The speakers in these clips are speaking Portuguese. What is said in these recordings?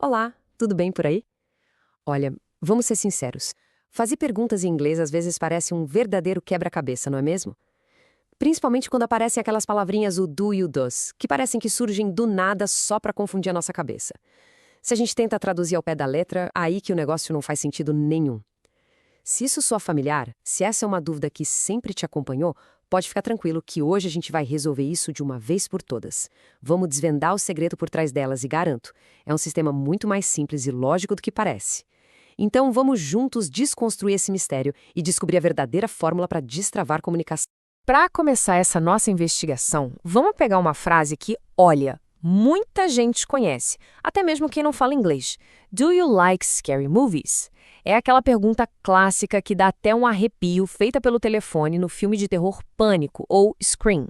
Olá, tudo bem por aí? Olha, vamos ser sinceros. Fazer perguntas em inglês às vezes parece um verdadeiro quebra-cabeça, não é mesmo? Principalmente quando aparecem aquelas palavrinhas o do e o does, que parecem que surgem do nada só para confundir a nossa cabeça. Se a gente tenta traduzir ao pé da letra, aí que o negócio não faz sentido nenhum. Se isso soa familiar, se essa é uma dúvida que sempre te acompanhou, pode ficar tranquilo que hoje a gente vai resolver isso de uma vez por todas. Vamos desvendar o segredo por trás delas e garanto, é um sistema muito mais simples e lógico do que parece. Então vamos juntos desconstruir esse mistério e descobrir a verdadeira fórmula para destravar comunicação. Para começar essa nossa investigação, vamos pegar uma frase que, olha, muita gente conhece, até mesmo quem não fala inglês. Do you like scary movies? É aquela pergunta clássica que dá até um arrepio feita pelo telefone no filme de terror Pânico, ou Scream.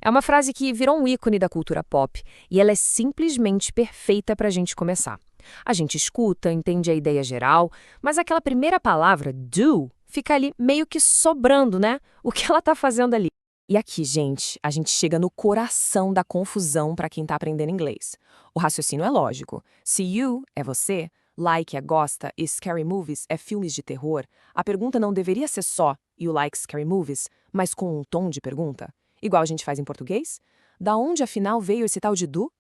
É uma frase que virou um ícone da cultura pop e ela é simplesmente perfeita para a gente começar. A gente escuta, entende a ideia geral, mas aquela primeira palavra, do, fica ali meio que sobrando, né? O que ela está fazendo ali? E aqui, gente, a gente chega no coração da confusão para quem está aprendendo inglês. O raciocínio é lógico. Se you é você, like é gosta e scary movies é filmes de terror, a pergunta não deveria ser só you like scary movies, mas com um tom de pergunta? Igual a gente faz em português? Da onde, afinal, veio esse tal de do?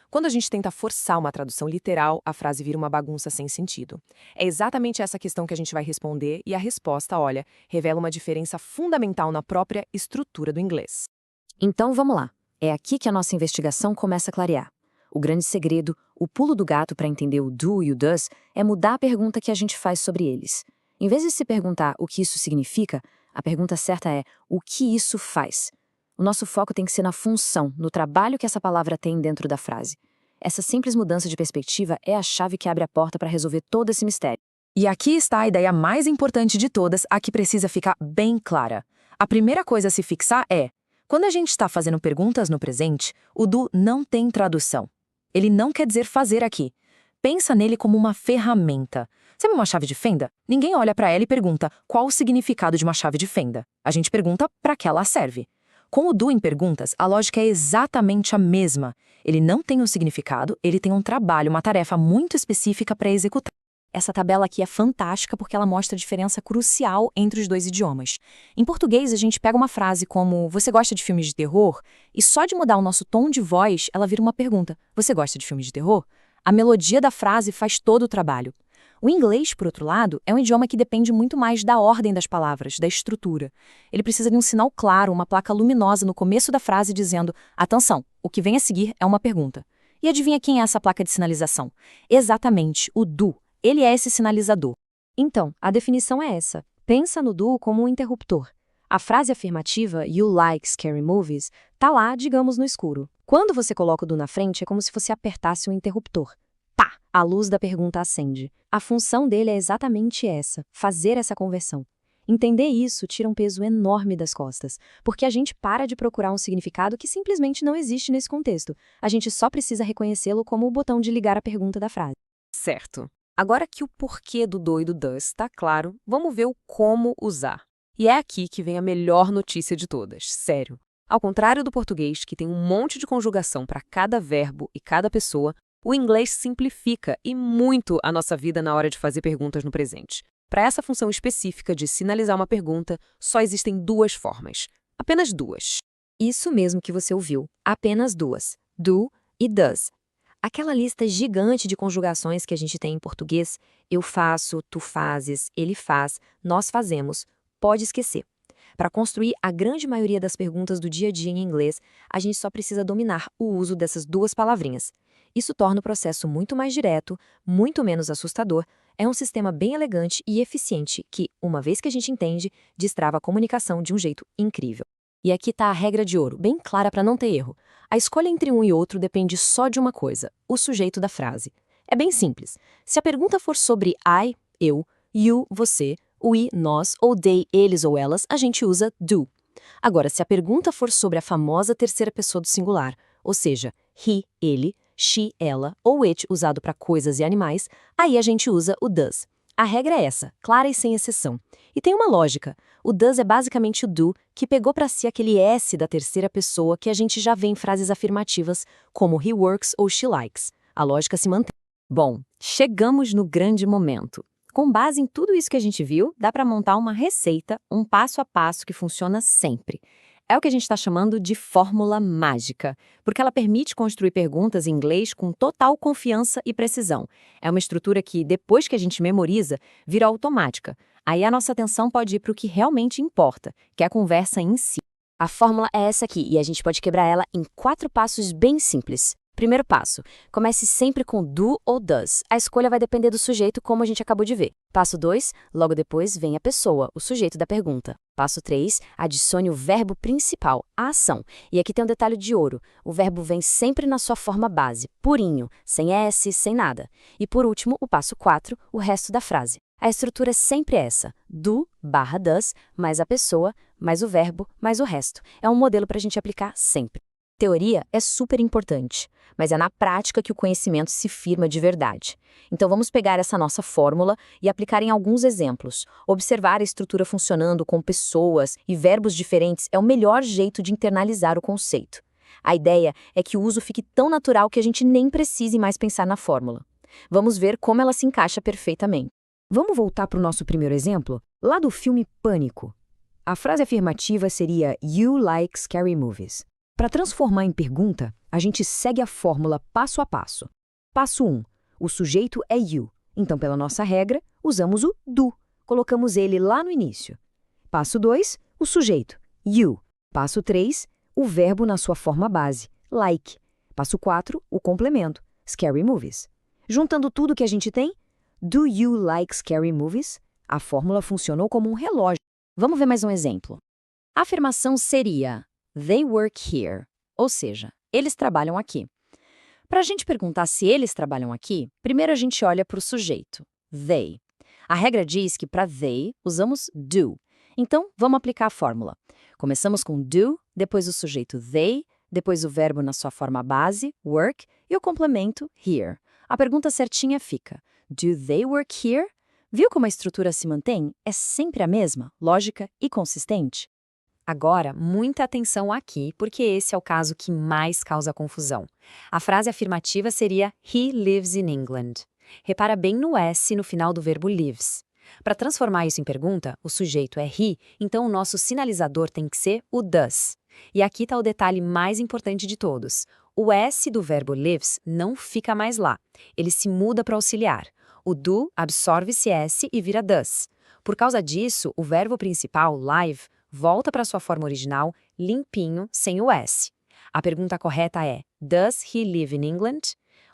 Quando a gente tenta forçar uma tradução literal, a frase vira uma bagunça sem sentido. É exatamente essa questão que a gente vai responder e a resposta, olha, revela uma diferença fundamental na própria estrutura do inglês. Então vamos lá. É aqui que a nossa investigação começa a clarear. O grande segredo, o pulo do gato para entender o do e o does, é mudar a pergunta que a gente faz sobre eles. Em vez de se perguntar o que isso significa, a pergunta certa é o que isso faz. O nosso foco tem que ser na função, no trabalho que essa palavra tem dentro da frase. Essa simples mudança de perspectiva é a chave que abre a porta para resolver todo esse mistério. E aqui está a ideia mais importante de todas, a que precisa ficar bem clara. A primeira coisa a se fixar é, quando a gente está fazendo perguntas no presente, o do não tem tradução. Ele não quer dizer fazer aqui. Pensa nele como uma ferramenta. Sabe uma chave de fenda? Ninguém olha para ela e pergunta qual o significado de uma chave de fenda. A gente pergunta para que ela serve. Com o do em perguntas, a lógica é exatamente a mesma. Ele não tem um significado, ele tem um trabalho, uma tarefa muito específica para executar. Essa tabela aqui é fantástica porque ela mostra a diferença crucial entre os dois idiomas. Em português, a gente pega uma frase como "Você gosta de filmes de terror?" e só de mudar o nosso tom de voz, ela vira uma pergunta. "Você gosta de filmes de terror?" A melodia da frase faz todo o trabalho. O inglês, por outro lado, é um idioma que depende muito mais da ordem das palavras, da estrutura. Ele precisa de um sinal claro, uma placa luminosa no começo da frase dizendo "Atenção, o que vem a seguir é uma pergunta." E adivinha quem é essa placa de sinalização? Exatamente, o do. Ele é esse sinalizador. Então, a definição é essa. Pensa no do como um interruptor. A frase afirmativa, you like scary movies, tá lá, digamos, no escuro. Quando você coloca o do na frente, é como se você apertasse um interruptor. Pá! A luz da pergunta acende. A função dele é exatamente essa, fazer essa conversão. Entender isso tira um peso enorme das costas, porque a gente para de procurar um significado que simplesmente não existe nesse contexto. A gente só precisa reconhecê-lo como o botão de ligar a pergunta da frase. Certo. Agora que o porquê do do e do does está claro, vamos ver o como usar. E é aqui que vem a melhor notícia de todas, sério. Ao contrário do português, que tem um monte de conjugação para cada verbo e cada pessoa, o inglês simplifica e muito a nossa vida na hora de fazer perguntas no presente. Para essa função específica de sinalizar uma pergunta, só existem duas formas. Apenas duas. Isso mesmo que você ouviu. Apenas duas. Do e does. Aquela lista gigante de conjugações que a gente tem em português, eu faço, tu fazes, ele faz, nós fazemos, pode esquecer. Para construir a grande maioria das perguntas do dia a dia em inglês, a gente só precisa dominar o uso dessas duas palavrinhas. Isso torna o processo muito mais direto, muito menos assustador, é um sistema bem elegante e eficiente que, uma vez que a gente entende, destrava a comunicação de um jeito incrível. E aqui está a regra de ouro, bem clara para não ter erro. A escolha entre um e outro depende só de uma coisa, o sujeito da frase. É bem simples. Se a pergunta for sobre I, eu, you, você, we, nós, ou they, eles ou elas, a gente usa do. Agora, se a pergunta for sobre a famosa terceira pessoa do singular, ou seja, he, ele, she, ela, ou it usado para coisas e animais, aí a gente usa o does. A regra é essa, clara e sem exceção. E tem uma lógica. O does é basicamente o do, que pegou para si aquele S da terceira pessoa que a gente já vê em frases afirmativas, como he works ou she likes. A lógica se mantém. Bom, chegamos no grande momento. Com base em tudo isso que a gente viu, dá para montar uma receita, um passo a passo que funciona sempre. É o que a gente está chamando de fórmula mágica, porque ela permite construir perguntas em inglês com total confiança e precisão. É uma estrutura que, depois que a gente memoriza, vira automática. Aí a nossa atenção pode ir para o que realmente importa, que é a conversa em si. A fórmula é essa aqui e a gente pode quebrar ela em 4 passos bem simples. Primeiro passo, comece sempre com do ou does. A escolha vai depender do sujeito, como a gente acabou de ver. Passo 2, logo depois vem a pessoa, o sujeito da pergunta. Passo 3, adicione o verbo principal, a ação. E aqui tem um detalhe de ouro. O verbo vem sempre na sua forma base, purinho, sem S, sem nada. E por último, o passo 4, o resto da frase. A estrutura é sempre essa, do/does, mais a pessoa, mais o verbo, mais o resto. É um modelo para a gente aplicar sempre. Teoria é super importante, mas é na prática que o conhecimento se firma de verdade. Então vamos pegar essa nossa fórmula e aplicar em alguns exemplos. Observar a estrutura funcionando com pessoas e verbos diferentes é o melhor jeito de internalizar o conceito. A ideia é que o uso fique tão natural que a gente nem precise mais pensar na fórmula. Vamos ver como ela se encaixa perfeitamente. Vamos voltar para o nosso primeiro exemplo? Lá do filme Pânico. A frase afirmativa seria You like scary movies. Para transformar em pergunta, a gente segue a fórmula passo a passo. Passo 1. O sujeito é you. Então, pela nossa regra, usamos o do. Colocamos ele lá no início. Passo 2. O sujeito, you. Passo 3. O verbo na sua forma base, like. Passo 4. O complemento, scary movies. Juntando tudo que a gente tem, do you like scary movies? A fórmula funcionou como um relógio. Vamos ver mais um exemplo. A afirmação seria They work here, ou seja, eles trabalham aqui. Para a gente perguntar se eles trabalham aqui, primeiro a gente olha para o sujeito, they. A regra diz que para they usamos do. Então, vamos aplicar a fórmula. Começamos com do, depois o sujeito they, depois o verbo na sua forma base, work, e o complemento here. A pergunta certinha fica, do they work here? Viu como a estrutura se mantém? É sempre a mesma, lógica e consistente? Agora, muita atenção aqui, porque esse é o caso que mais causa confusão. A frase afirmativa seria He lives in England. Repara bem no S no final do verbo lives. Para transformar isso em pergunta, o sujeito é he, então o nosso sinalizador tem que ser o does. E aqui está o detalhe mais importante de todos. O S do verbo lives não fica mais lá. Ele se muda para auxiliar. O do absorve esse S e vira does. Por causa disso, o verbo principal, live, volta para sua forma original, limpinho, sem o S. A pergunta correta é, does he live in England?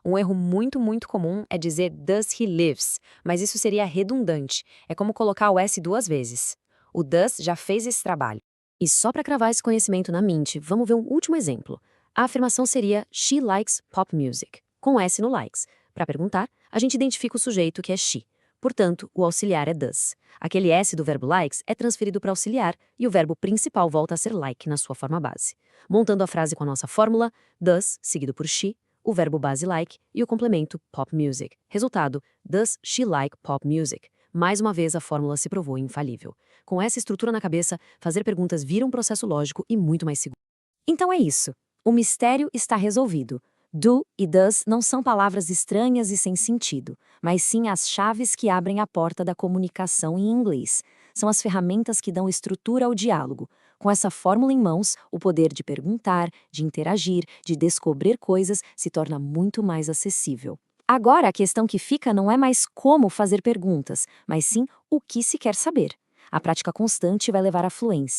Um erro muito comum é dizer does he lives, mas isso seria redundante. É como colocar o S 2 vezes. O does já fez esse trabalho. E só para cravar esse conhecimento na mente, vamos ver um último exemplo. A afirmação seria she likes pop music, com S no likes. Para perguntar, a gente identifica o sujeito que é she. Portanto, o auxiliar é does. Aquele S do verbo likes é transferido para auxiliar e o verbo principal volta a ser like na sua forma base. Montando a frase com a nossa fórmula, does, seguido por she, o verbo base like e o complemento pop music. Resultado, does she like pop music? Mais uma vez, a fórmula se provou infalível. Com essa estrutura na cabeça, fazer perguntas vira um processo lógico e muito mais seguro. Então é isso. O mistério está resolvido. Do e does não são palavras estranhas e sem sentido, mas sim as chaves que abrem a porta da comunicação em inglês. São as ferramentas que dão estrutura ao diálogo. Com essa fórmula em mãos, o poder de perguntar, de interagir, de descobrir coisas se torna muito mais acessível. Agora, a questão que fica não é mais como fazer perguntas, mas sim o que se quer saber. A prática constante vai levar à fluência.